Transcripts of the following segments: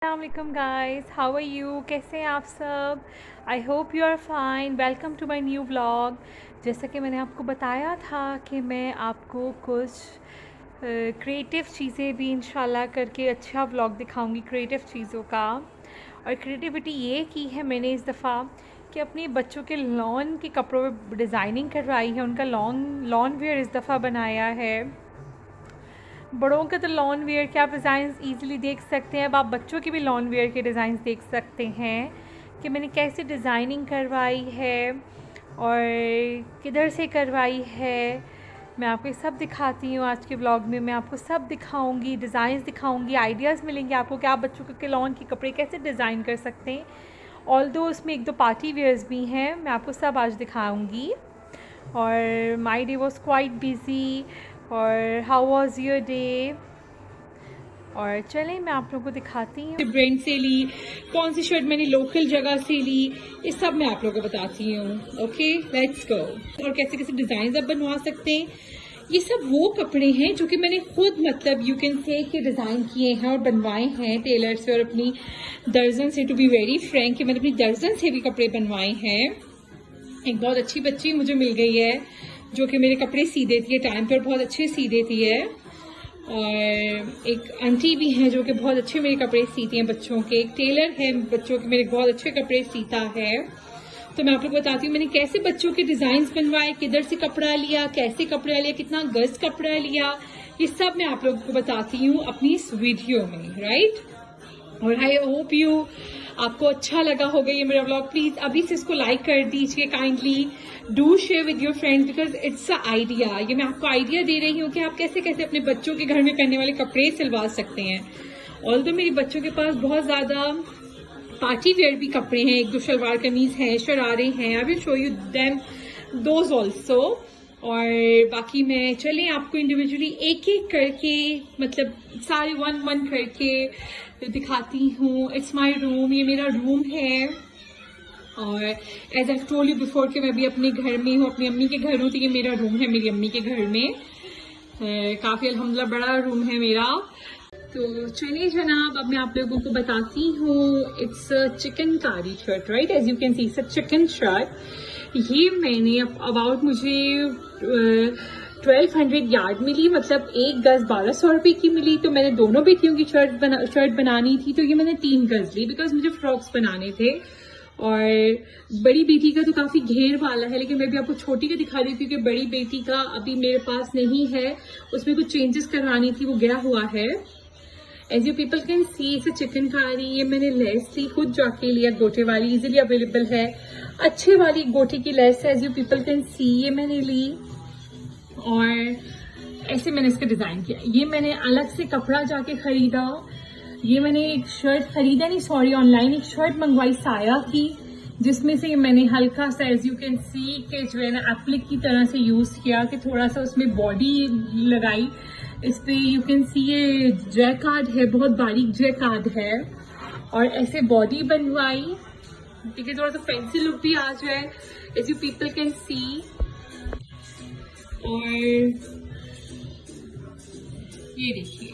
Assalamualaikum guys, how are you? कैसे हैं आप सब? I hope you are fine. Welcome to my new vlog. जैसा कि मैंने आपको बताया था कि मैं आपको कुछ क्रिएटिव चीज़ें भी इंशाल्लाह करके अच्छा व्लॉग दिखाऊंगी क्रिएटिव चीज़ों का। और क्रिएटिविटी ये की है मैंने इस दफ़ा कि अपने बच्चों के लॉन के कपड़ों में डिज़ाइनिंग करवाई है, उनका लॉन वेयर इस दफ़ा बनाया है। बड़ों के तो लॉन वेयर के आप डिज़ाइंस ईज़िली देख सकते हैं। अब आप बच्चों के भी लॉन वेयर के डिज़ाइंस देख सकते हैं कि मैंने कैसे डिज़ाइनिंग करवाई है और किधर से करवाई है। मैं आपको ये सब दिखाती हूँ आज के व्लॉग में। मैं आपको सब दिखाऊंगी, डिज़ाइंस दिखाऊंगी, आइडियाज़ मिलेंगे आपको कि आप बच्चों के लॉन के कपड़े कैसे डिज़ाइन कर सकते हैं। ऑल्दो उसमें एक दो पार्टी वेयर्स भी हैं, मैं आपको सब आज दिखाऊंगी। और my day was quite busy. और हाउ वॉज योर डे? और चलें मैं आप लोगों को दिखाती हूँ ब्रांड से ली, कौन सी शर्ट मैंने लोकल जगह से ली, ये सब मैं आप लोगों को बताती हूँ। Okay let's go. और कैसे कैसे डिज़ाइन आप बनवा सकते हैं। ये सब वो कपड़े हैं जो कि मैंने खुद मतलब यू कैन से कि डिज़ाइन किए हैं और बनवाए हैं टेलर से और अपनी दर्जन से। टू बी वेरी फ्रैंक कि मैंने अपनी दर्जन से भी कपड़े बनवाए हैं। एक बहुत अच्छी बच्ची मुझे मिल गई है जो कि मेरे कपड़े सी देती है टाइम पर, बहुत अच्छे सी देती है। और एक आंटी भी हैं जो कि बहुत अच्छे मेरे कपड़े सीती हैं बच्चों के। एक टेलर है बच्चों के मेरे बहुत अच्छे कपड़े सीता है। तो मैं आप लोग बताती हूँ मैंने कैसे बच्चों के डिजाइन बनवाए, किधर से कपड़ा लिया, कैसे कपड़ा लिया, कितना गज कपड़ा लिया, ये सब मैं आप लोगों को बताती हूँ अपनी इस वीडियो में, राइट। और आई होप यू आपको अच्छा लगा होगा ये मेरा व्लॉग। प्लीज अभी से इसको लाइक कर दीजिए, kindly do share with your friends because it's a idea. ये मैं आपको आइडिया दे रही हूँ कि आप कैसे कैसे अपने बच्चों के घर में पहनने वाले कपड़े सिलवा सकते हैं। ऑल्दो मेरे बच्चों के पास बहुत ज्यादा पार्टी वेयर भी कपड़े हैं, एक दो शलवार कमीज हैं, शरारे हैं, I will show you them those also. और बाकी मैं चलें आपको इंडिविजुअली एक एक करके मतलब सारे वन वन करके दिखाती हूँ। इट्स माई रूम, ये मेरा रूम है। और as I told you before कि मैं भी अपने घर में हूँ, अपनी अम्मी के घर हूँ, तो ये मेरा रूम है मेरी अम्मी के घर में। काफी अल्हम्दुलिल्लाह बड़ा रूम है मेरा। तो चलिए जनाब अब मैं आप लोगों को बताती हूँ। It's chikankari shirt, right, as you can see it's chikan shirt. ये मैंने अबाउट मुझे 1200 यार्ड मिली, मतलब एक गज 1200 रुपए की मिली। तो मैंने दोनों बेटियों की शर्ट बनानी थी तो ये मैंने 3 गज ली बिकॉज मुझे फ्रॉक्स बनाने थे। और बड़ी बेटी का तो काफी घेर वाला है, लेकिन मैं भी आपको छोटी का दिखा देती हूँ कि बड़ी बेटी का अभी मेरे पास नहीं है, उसमें कुछ चेंजेस करवानी थी, वो गया हुआ है। As you people can see इसे चिकन कारी। ये मैंने लेस ली, खुद जाके लिया, गोटे वाली इजीली अवेलेबल है, अच्छे वाली गोटे की लेस है। As you people can see ये मैंने ली और ऐसे मैंने इसका डिजाइन किया। ये मैंने अलग से कपड़ा जाके खरीदा। ये मैंने एक शर्ट खरीदा नहीं, सॉरी, ऑनलाइन एक शर्ट मंगवाई साया की, जिसमें से मैंने हल्का सा एज यू कैन सी के जो है ना एप्लिक की तरह से यूज किया कि थोड़ा सा उसमें बॉडी लगाई। इस पे यू कैन सी ये जैकार्ड है, बहुत बारीक जैकार्ड है। और ऐसे बॉडी बनवाई, ठीक है, थोड़ा सा फैंसी लुक भी आ जाए, as you people can see. और ये देखिए,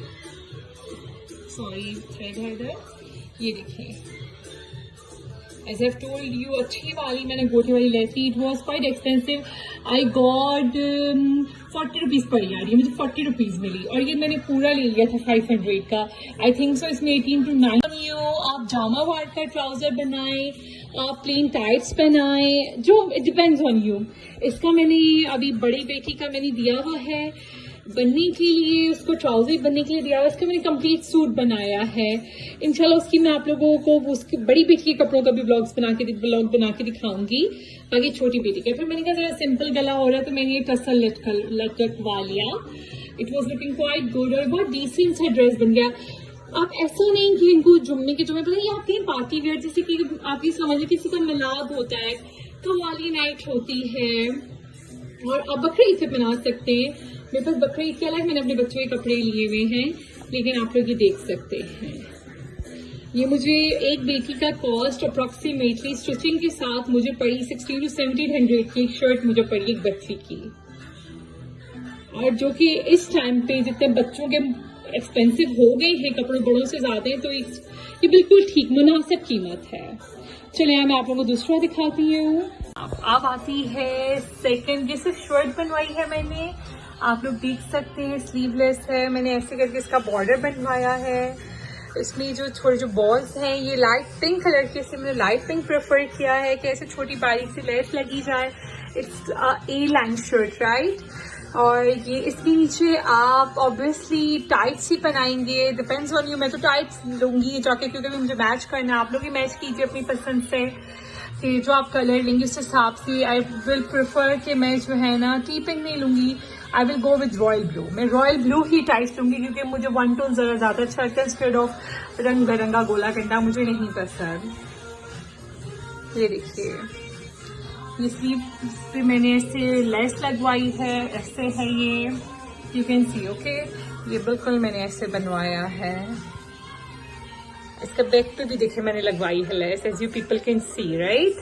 सॉरी थ्रेड है इधर, ये देखिए एज आई टोल्ड यू अच्छी वाली मैंने गोटी वाली ली थी। It was quite expensive, I got 40 rupees per yard, ये मुझे 40 रुपीज मिली। और ये मैंने पूरा ले लिया था 500 का, आई थिंक सो। इसमें 18 to 9 आप जामा वार्ड का ट्राउजर बनाए, आप प्लेन टाइट्स बनाए, जो इट डिपेंड्स ऑन यू। इसका मैंने अभी बड़ी बेटी का मैंने दिया हुआ है बनने के लिए, उसको ट्राउजर बनने के लिए दिया हुआ, इसका मैंने कंप्लीट सूट बनाया है। इंशाल्लाह उसकी मैं आप लोगों को उसकी बड़ी बेटी के कपड़ों का भी व्लॉग बना के दिखाऊंगी, बाकी छोटी बेटी का। फिर मैंने कहा जरा सिंपल गला हो रहा है तो मैंने ये टसल लटकवा लिया। It was looking quite good और बहुत डिसेंट सा ड्रेस बन गया। आप ऐसा नहीं कि इनको जुम्मे के जुम्मे पता, ये आपकी पार्टी वेयर, जैसे कि आप ये समझिए किसी का मिलाद होता है, कवाली नाइट होती है, और आप बकरीद से बना सकते हैं। मेरे पास बकरीद के अलग मैंने अपने बच्चों के कपड़े लिए हुए हैं, लेकिन आप लोग ये देख सकते हैं। ये मुझे एक बेटी का कॉस्ट अप्रोक्सीमेटली स्टिचिंग के साथ मुझे पड़ी 1600 to 1700 की शर्ट मुझे पड़ी एक बच्ची की। और जो कि इस टाइम पे जितने बच्चों के एक्सपेंसिव हो गए हैं, कपड़े बड़ों से ज़्यादा हैं, तो ये बिल्कुल ठीक मुनासिब कीमत है। चलिए मैं आप लोगों को दूसरा दिखाती हूँ। अब आती है सेकंड, जिससे शर्ट बनवाई है मैंने, आप लोग देख सकते हैं स्लीवलेस है। मैंने ऐसे करके इसका बॉर्डर बनवाया है। इसमें जो थोड़े जो बॉल्स हैं ये लाइट पिंक कलर के, इससे मैंने लाइट पिंक प्रेफर किया है कि ऐसे छोटी बारीक सी लेस लगी जाए। It's A line shirt right. और ये इसके नीचे आप ऑब्वियसली टाइट्स ही पहनाएंगे, डिपेंड्स ऑन यू। मैं तो टाइट्स लूंगी जाके क्योंकि मुझे मैच करना है। आप लोग ही मैच कीजिए अपनी पसंद से कि जो आप कलर लेंगे उस हिसाब से। आई विल प्रेफर कि मैं जो है ना टी पिंक नहीं लूंगी, I will go with royal blue. मैं रॉयल ब्लू ही टाइट्स लूंगी क्योंकि मुझे वन टोन जरा ज्यादा अच्छा लगता है इंस्टेड ऑफ रंग बिरंगा गोला कंडा, मुझे नहीं पसंद। ये देखिए ये स्लीव पे मैंने ऐसे लेस लगवाई है, ऐसे है ये, यू कैन सी ओके। ये बिल्कुल मैंने ऐसे बनवाया है। इसका बैक पे भी देखे मैंने लगवाई है lace, as you people can see right.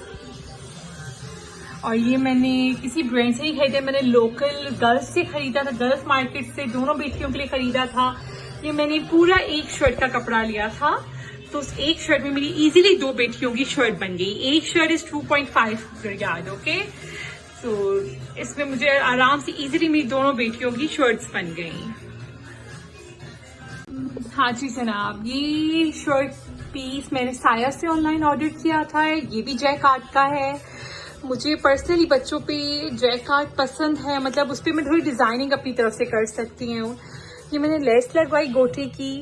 और ये मैंने किसी ब्रांड से ही खरीदा, मैंने लोकल गर्ल्स से खरीदा था, गर्ल्स मार्केट से, दोनों बेटियों के लिए खरीदा था। ये मैंने पूरा एक शर्ट का कपड़ा लिया था, तो उस एक शर्ट में मेरी इजीली 2 बेटियों की शर्ट बन गई। एक शर्ट इज 2.5 यार्ड ओके। तो इसमें मुझे आराम से इजीली मेरी दोनों बेटियों की शर्ट्स बन गई। हाँ जी जनाब, ये शर्ट पीस मैंने साया से ऑनलाइन ऑर्डर किया था। ये भी जैकार्ड का है। मुझे पर्सनली बच्चों पे जैकार्ड पसंद है, मतलब उस पर मैं थोड़ी डिजाइनिंग अपनी तरफ से कर सकती हूँ। ये मैंने लेस लगवाई गोटे की,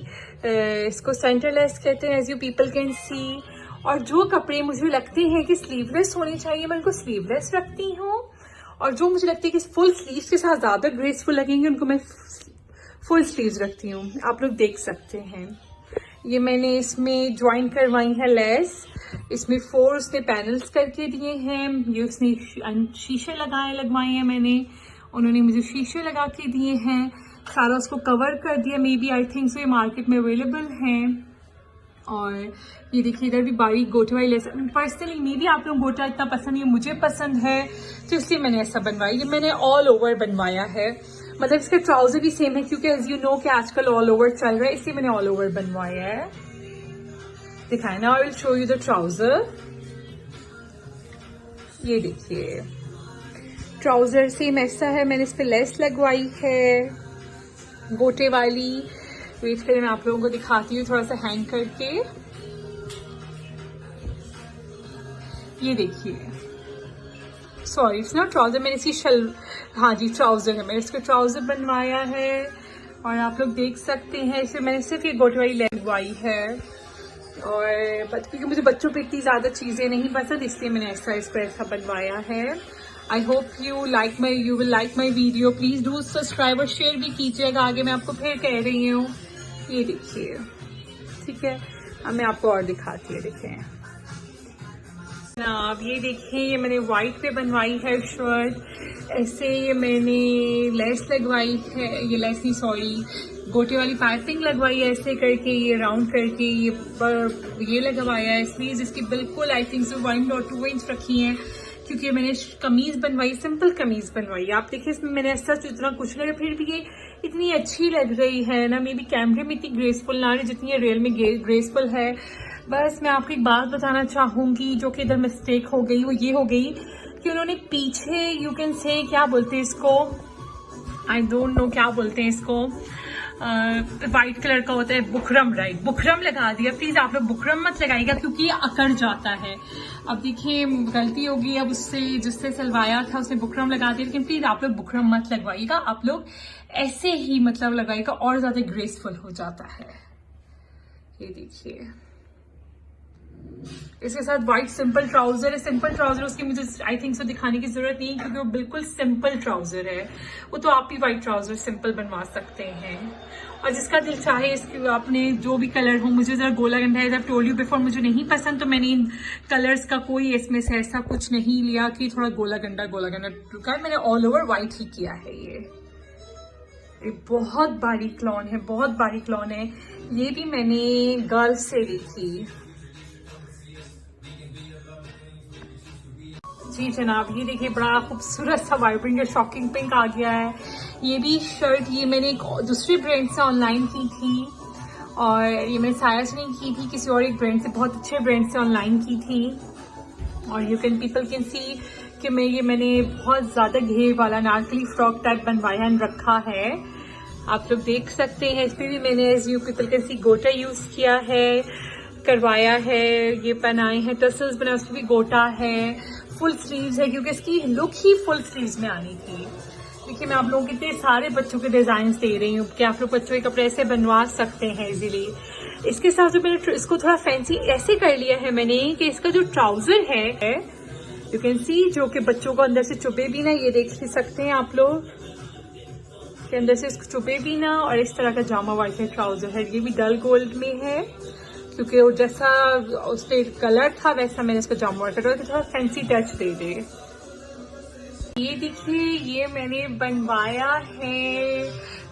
इसको सेंटर लेस कहते हैं, as you people can see. और जो कपड़े मुझे लगते हैं कि स्लीवलेस होने चाहिए मैं उनको स्लीवलेस रखती हूँ, और जो मुझे लगता है कि फुल स्लीव्स के साथ ज्यादा ग्रेसफुल लगेंगे उनको मैं फुल स्लीव्स रखती हूँ। आप लोग देख सकते हैं ये मैंने इसमें ज्वाइन करवाई है लेस। इसमें 4 उसने पैनल्स करके दिए हैं। ये उसने शीशे लगवाए हैं मैंने, उन्होंने मुझे शीशे लगा के दिए हैं। सारा उसको कवर कर दिया। May B I think so ये मार्केट में अवेलेबल हैं। और ये देखिए इधर भी बारीक गोटे वाली लेस। पर्सनली मे बी आप लोग गोटा इतना पसंद नहीं, मुझे पसंद है तो इसलिए मैंने ऐसा बनवाया। ये मैंने ऑल ओवर बनवाया है, मतलब इसका ट्राउजर भी सेम है क्योंकि एज यू नो कि आजकल ऑल ओवर चल रहा है, इसलिए मैंने ऑल ओवर बनवाया है। दिखाए ना, I will show you the trouser. ये देखिए ट्राउजर सेम ऐसा है, मैंने इस पे लेस लगवाई है गोटे वाली। वेट करें मैं आप लोगों को दिखाती हूँ थोड़ा सा हैंग करके। ये देखिए, सॉरी इट्स नॉट ट्राउजर, मैंने इसकी हाँ जी ट्राउजर है, मैंने इसको ट्राउजर बनवाया है। और आप लोग देख सकते हैं इसमें मैंने सिर्फ ये गोटे वाली लगवाई है। और क्योंकि मुझे बच्चों पे इतनी ज्यादा चीजें नहीं पसंद, इसलिए मैंने ऐसा इस पर ऐसा बनवाया है। आई hope you will like my video. Please do subscribe और शेयर भी कीजिएगा आगे, मैं आपको फिर कह रही हूँ। ये देखिए ठीक है, अब मैं आपको और दिखाती है। देखें आप ये देखिए, ये मैंने व्हाइट पे बनवाई है शर्ट ऐसे। ये मैंने लेस लगवाई है, ये लेस नहीं सॉरी गोटे वाली पाइपिंग लगवाई है ऐसे करके, ये राउंड करके ये लगवाया है। स्लीव्स इसकी बिल्कुल आई थिंक सो 1.2 इंच रखी है क्योंकि मैंने कमीज बनवाई, सिंपल कमीज बनवाई। आप देखिए इसमें मैंने ऐसा इतना कुछ लगा, फिर भी ये इतनी अच्छी लग रही है ना। मे बी कैमरे में इतनी ग्रेसफुल ना रही जितनी रियल में ग्रेसफुल है। बस मैं आपको एक बात बताना चाहूंगी जो कि इधर मिस्टेक हो गई, वो ये हो गई कि उन्होंने पीछे यू कैन से क्या बोलते हैं इसको, आई डोंट नो क्या बोलते हैं इसको, व्हाइट कलर का होता है बुकरम, राइट, बुकरम लगा दिया। प्लीज आप लोग बुकरम मत लगाइएगा क्योंकि ये अकड़ जाता है। अब देखिए गलती होगी, अब उससे जिससे सिलवाया था उसने बुकरम लगा दिया, लेकिन प्लीज आप लोग बुकरम मत लगवाइएगा, आप लोग ऐसे ही मतलब लगाइएगा और ज्यादा ग्रेसफुल हो जाता है। ये देखिए इसके साथ व्हाइट सिंपल ट्राउजर है। सिंपल ट्राउजर उसकी मुझे आई थिंक सो दिखाने की जरूरत नहीं क्योंकि वो बिल्कुल सिंपल ट्राउजर है। वो तो आप भी व्हाइट ट्राउजर सिंपल बनवा सकते हैं और जिसका दिल चाहे इसके आपने जो भी कलर हो। मुझे जरा गोला गंडा है, जब टोल्ड यू बिफोर मुझे नहीं पसंद, तो मैंने इन कलर्स का कोई इसमें से ऐसा कुछ नहीं लिया कि थोड़ा गोला गंडा रुका। मैंने ऑल ओवर व्हाइट ही किया है। ये बहुत बारीक लॉन है, बहुत बारीक लॉन है। ये भी मैंने गर्ल्स से ली थी। जी जनाब, ये देखिए बड़ा खूबसूरत सा वाइब्रेंट या शॉकिंग पिंक आ गया है। ये भी शर्ट ये मैंने एक दूसरे ब्रांड से ऑनलाइन की थी, और ये मैंने साया से नहीं की थी, किसी और एक ब्रांड से, बहुत अच्छे ब्रांड से ऑनलाइन की थी। और पीपल कैन सी कि मैंने बहुत ज़्यादा घेर वाला नारकली फ्रॉक टाइप बनवाया रखा है, आप लोग देख सकते हैं। इस पर भी मैंने as you people can see गोटा यूज़ किया है, करवाया है, ये बनाए हैं टसल्स बनाए, उस पर भी गोटा है, फुल स्लीव्स है क्योंकि इसकी लुक ही फुल स्लीव्स में आनी थी। देखिए मैं आप लोगों के इतने सारे बच्चों के डिजाइन दे रही हूँ कि आप लोग बच्चों के कपड़े ऐसे बनवा सकते हैं इजीली। इसके साथ जो मैंने इसको थोड़ा फैंसी ऐसे कर लिया है मैंने कि इसका जो ट्राउजर है यू कैन सी, जो कि बच्चों को अंदर से चुभे भी ना, ये देख ही सकते हैं आप लोग के अंदर से इसको चुभे भी ना, और इस तरह का जामा वर्क है ट्राउजर है। ये भी डल गोल्ड में है क्योंकि वो जैसा उस पर कलर था वैसा मैंने इसको जामा वर्क कर थोड़ा फैंसी टच दे दे। ये देखिए ये मैंने बनवाया है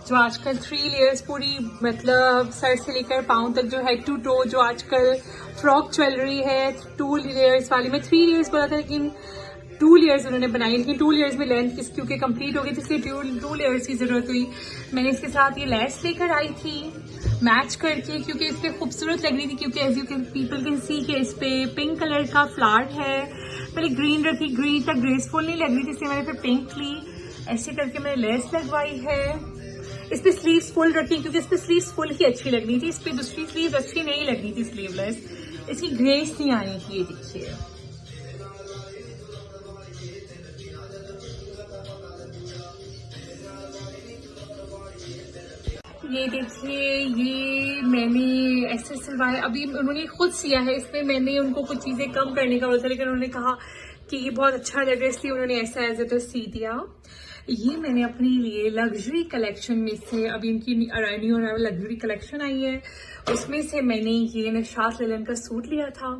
जो आजकल 3 लेयर्स पूरी, मतलब सर से लेकर पाँव तक जो हेड टू टो जो आजकल फ्रॉक ज्वेलरी है 2 लेयर्स वाली, मैं 3 लेयर्स बोला था लेकिन 2 लेयर्स उन्होंने बनाई, लेकिन 2 लेयर्स में लेंथ क्योंकि कंप्लीट हो गई थी इसलिए 2 लेयर्स की जरूरत हुई। मैंने इसके साथ ये लेस लेकर आई थी मैच करके क्योंकि इस पर खूबसूरत लग रही थी, क्योंकि as you can people can see कि इस पे पिंक कलर का फ्लावर है। पहले ग्रीन रखी, ग्रीन तक ग्रेसफुल नहीं लग रही थी इसलिए मैंने फिर पिंक ली, ऐसे करके मैंने लेस लगवाई है। इस पे स्लीव्स फुल रखी क्योंकि इस पे स्लीव्स फुल ही अच्छी लग रही थी, इस पे दूसरी स्लीव अच्छी नहीं लग रही थी स्लीवलेस, इसकी ग्रेस नहीं आनी थी। ये देखिए ये देखिए ये मैंने ऐसे सिलवाया, अभी उन्होंने खुद सिया है, इसमें मैंने उनको कुछ चीजें कम करने का बोला था लेकिन उन्होंने कहा कि ये बहुत अच्छा लग रहा है इसलिए उन्होंने ऐसा एज इट इज सी दिया। ये मैंने अपने लिए लग्जरी कलेक्शन में से, अभी उनकी न्यू लग्जरी कलेक्शन आई है उसमें से मैंने ये निशात लेलन का सूट लिया था।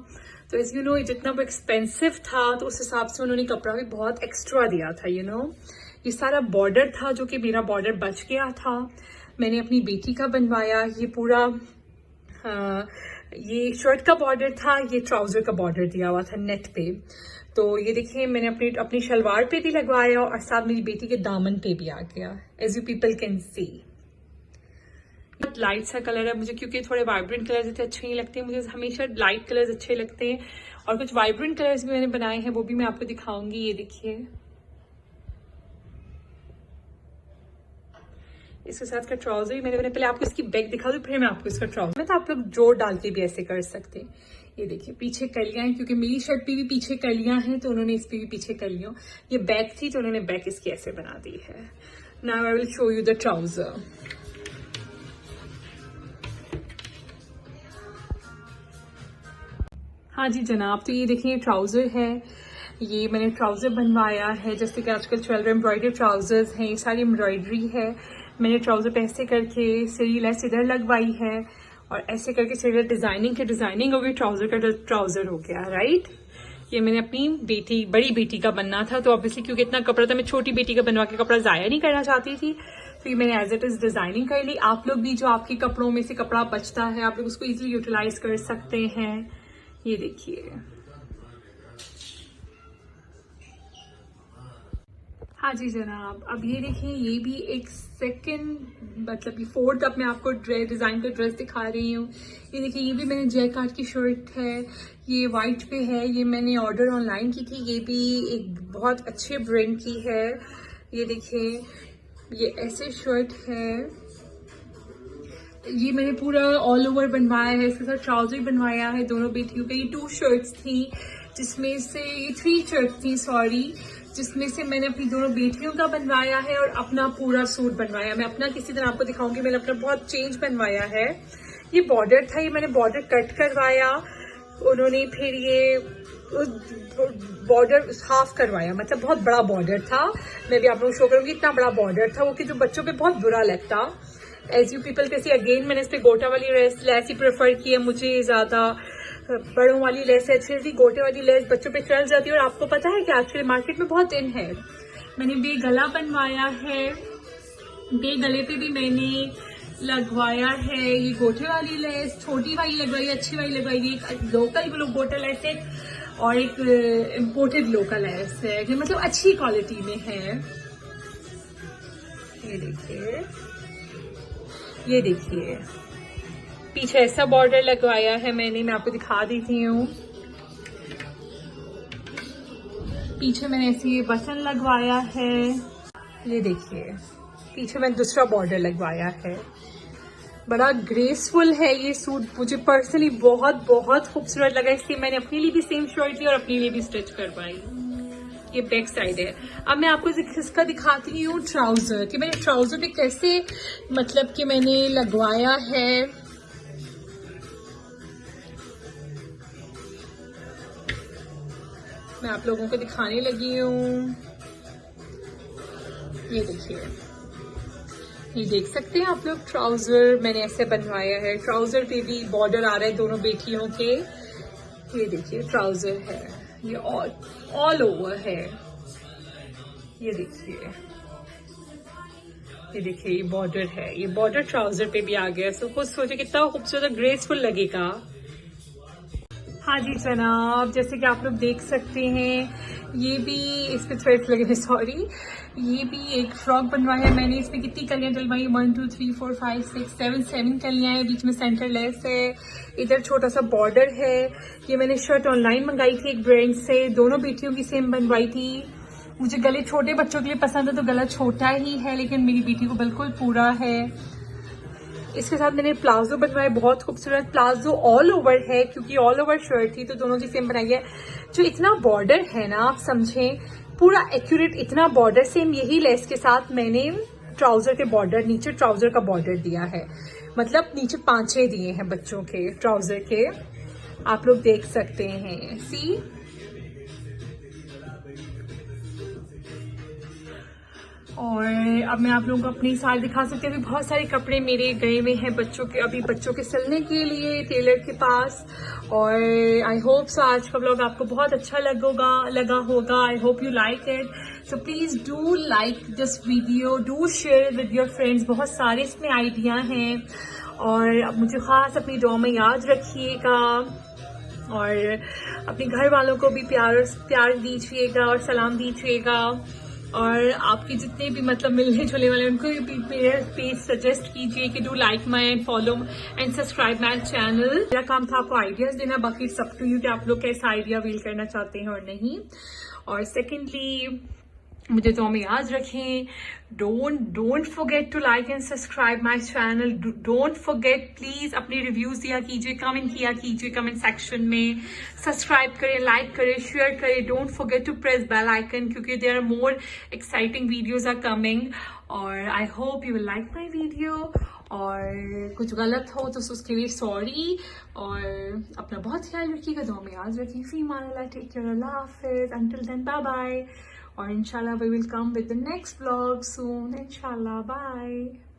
तो एज यू नो जितना वो एक्सपेंसिव था तो उस हिसाब से उन्होंने कपड़ा भी बहुत एक्स्ट्रा दिया था। यू नो ये सारा बॉर्डर था जो कि मेरा बॉर्डर बच गया था, मैंने अपनी बेटी का बनवाया। ये पूरा ये शर्ट का बॉर्डर था, ये ट्राउजर का बॉर्डर दिया हुआ था नेट पे। तो ये देखिए मैंने अपनी शलवार पे भी लगवाया और साथ मेरी बेटी के दामन पे भी आ गया, as you people can see. Light सा कलर है मुझे क्योंकि थोड़े वाइब्रेंट कलर्स इतने अच्छे नहीं लगते, मुझे हमेशा लाइट कलर्स अच्छे लगते हैं। और कुछ वाइब्रेंट कलर्स भी मैंने बनाए हैं, वो भी मैं आपको दिखाऊंगी। ये देखिए इसके साथ का ट्राउजर ही मैंने पहले आपको इसकी बैक दिखा दूं फिर मैं आपको इसका ट्राउजर में, तो आप लोग जोड़ डाल के भी ऐसे कर सकते हैं। ये देखिए पीछे कलियां हैं क्योंकि मेरी शर्ट पे भी पीछे कलियां हैं तो उन्होंने इस पे भी पीछे कलियां, ये बैक थी तो उन्होंने बैक इसकी ऐसे बना दी है। Now I will show you the trouser. हाँ जी जनाब, तो ये देखिए ट्राउजर है, ये मैंने ट्राउजर बनवाया है जैसे कि आजकल चल रहे एम्ब्रॉयडरी ट्राउजर्स हैं, ये सारी एम्ब्रॉयडरी है। मैंने ट्राउजर पे ऐसे करके सरी लेस इधर लगवाई है और ऐसे करके सरी डिजाइनिंग हो गई, ट्राउजर का ट्राउजर हो गया राइट। ये मैंने अपनी बेटी बड़ी बेटी का बनना था तो ऑब्वियसली क्योंकि इतना कपड़ा था मैं छोटी बेटी का बनवा के कपड़ा जाया नहीं करना चाहती थी, तो ये मैंने एज इट इज डिजाइनिंग कर ली। आप लोग भी जो आपके कपड़ों में से कपड़ा बचता है आप लोग उसको इजिली यूटिलाइज कर सकते हैं। ये देखिए हाँ जी जनाब, अब ये देखिए ये भी एक सेकंड मतलब ये 4th अब मैं आपको डिजाइन का ड्रेस दिखा रही हूँ। ये देखिए ये भी मैंने जैकार्ड की शर्ट है, ये वाइट पे है, ये मैंने ऑर्डर ऑनलाइन की थी, ये भी एक बहुत अच्छे ब्रांड की है। ये देखिए ये ऐसे शर्ट है, ये मैंने पूरा ऑल ओवर बनवाया है, इसके साथ ट्राउजर बनवाया है दोनों बेटियों के। ये 2 शर्ट्स थी जिसमें से 3 शर्ट्स थी सॉरी, जिसमें से मैंने अपनी दोनों बेटियों का बनवाया है और अपना पूरा सूट बनवाया। मैं अपना किसी दिन आपको दिखाऊंगी, मैंने अपना बहुत चेंज बनवाया है। ये बॉर्डर था, ये मैंने बॉर्डर कट करवाया, उन्होंने फिर ये बॉर्डर हाफ करवाया, मतलब बहुत बड़ा बॉर्डर था। मैं भी आप लोगों को शो करूंगी, इतना बड़ा बॉर्डर था वो कि जो बच्चों पे बहुत बुरा लगता। एज यू पीपल कैसे अगेन मैंने इस पे गोटा वाली लेस ही प्रेफर किया, मुझे ज्यादा बड़ों वाली लेस है अच्छी थी, गोटे वाली लेस बच्चों पे चल जाती है और आपको पता है कि आजकल मार्केट में बहुत इन है। मैंने बे गला बनवाया है, बे गले पे भी मैंने लगवाया है ये गोटे वाली लेस, छोटी वाली लगवाई अच्छी वाली लगवाई, एक लोकल गोटा लेस है और एक इम्पोर्टेड लोकल लेस है, मतलब अच्छी क्वालिटी में है। ये देखिए, ये देखिए पीछे ऐसा बॉर्डर लगवाया है मैंने, मैं आपको दिखा देती हूँ। पीछे मैंने ऐसे ये बटन लगवाया है, ये देखिए पीछे मैंने दूसरा बॉर्डर लगवाया है। बड़ा ग्रेसफुल है ये सूट, मुझे पर्सनली बहुत बहुत खूबसूरत लगा, इसलिए मैंने अपने लिए भी सेम शर्ट ली और अपने लिए भी स्टिच करवाई। ये बैक साइड है। अब मैं आपको इसका दिखाती हूँ ट्राउजर, कि मैंने ट्राउजर पे कैसे मतलब कि मैंने लगवाया है। मैं आप लोगों को दिखाने लगी हूँ, ये देखिए, ये देख सकते हैं आप लोग, ट्राउजर मैंने ऐसे बनवाया है। ट्राउजर पे भी बॉर्डर आ रहा है दोनों बेटियों के। ये देखिए ट्राउजर है, ये ऑल ओवर है। ये देखिए, ये देखिए ये बॉर्डर है, ये बॉर्डर ट्राउजर पे भी आ गया। सो खुद सोचे कितना खूबसूरत ग्रेसफुल लगेगा। हाँ जी जनाब, जैसे कि आप लोग देख सकते हैं, ये भी इस पे थ्रेड्स लगे हैं, सॉरी, ये भी एक फ्रॉक बनवाया है मैंने। इसमें कितनी कलियां डलवाई, 1 2 3 4 5 6 7 कलियां हैं, बीच में सेंटर लेस है, इधर छोटा सा बॉर्डर है। ये मैंने शर्ट ऑनलाइन मंगाई थी एक ब्रांड से, दोनों बेटियों की सेम बनवाई थी। मुझे गले छोटे बच्चों के लिए पसंद है तो गला छोटा ही है, लेकिन मेरी बेटी को बिल्कुल पूरा है। इसके साथ मैंने प्लाजो बनवाया, बहुत खूबसूरत प्लाजो ऑल ओवर है, क्योंकि ऑल ओवर शर्ट थी तो दोनों की सेम बनाई है। जो इतना बॉर्डर है ना, आप समझें पूरा एक्यूरेट इतना बॉर्डर, सेम यही लेस के साथ मैंने ट्राउजर के बॉर्डर, नीचे ट्राउजर का बॉर्डर दिया है, मतलब नीचे पांचे दिए हैं बच्चों के ट्राउजर के, आप लोग देख सकते हैं। सी, और अब मैं आप लोगों को अपनी साइड दिखा सकती हूँ। अभी बहुत सारे कपड़े मेरे गए हुए हैं बच्चों के, अभी बच्चों के सिलने के लिए टेलर के पास। और आई होप सो आज का व्लॉग आपको बहुत अच्छा लगा होगा। आई hope you like it. So please do like this video, do share with your friends. बहुत सारे इसमें आइडिया हैं, और अब मुझे खास अपनी दुआ में याद रखिएगा, और अपने घर वालों को भी प्यार दीजिएगा और सलाम दीजिएगा। और आपके जितने भी मतलब मिलने जुलने वाले उनको भी पेज सजेस्ट कीजिए कि do like my and follow and subscribe my channel. मेरा काम था आपको आइडियाज देना, बाकी सब टू यू कि आप लोग कैसा आइडिया व्हील करना चाहते हैं और नहीं। और सेकेंडली मुझे तो हमें याद रखें, don't forget to like and subscribe my channel. Don't forget, please अपने रिव्यूज दिया कीजिए, कमेंट किया कीजिए कमेंट सेक्शन में। सब्सक्राइब करें, लाइक करें, शेयर करें। Don't forget to press bell icon, क्योंकि there are more exciting videos are coming. और I hope you will like my video, और कुछ गलत हो तो उसके लिए सॉरी। और अपना बहुत ख्याल रखिएगा, दुआ में याद रखिए। फी मानिल्लाह, टेक केयर, अल्लाह हाफिज, until then bye bye. Or inshallah we will come with the next vlog soon. Inshallah, bye.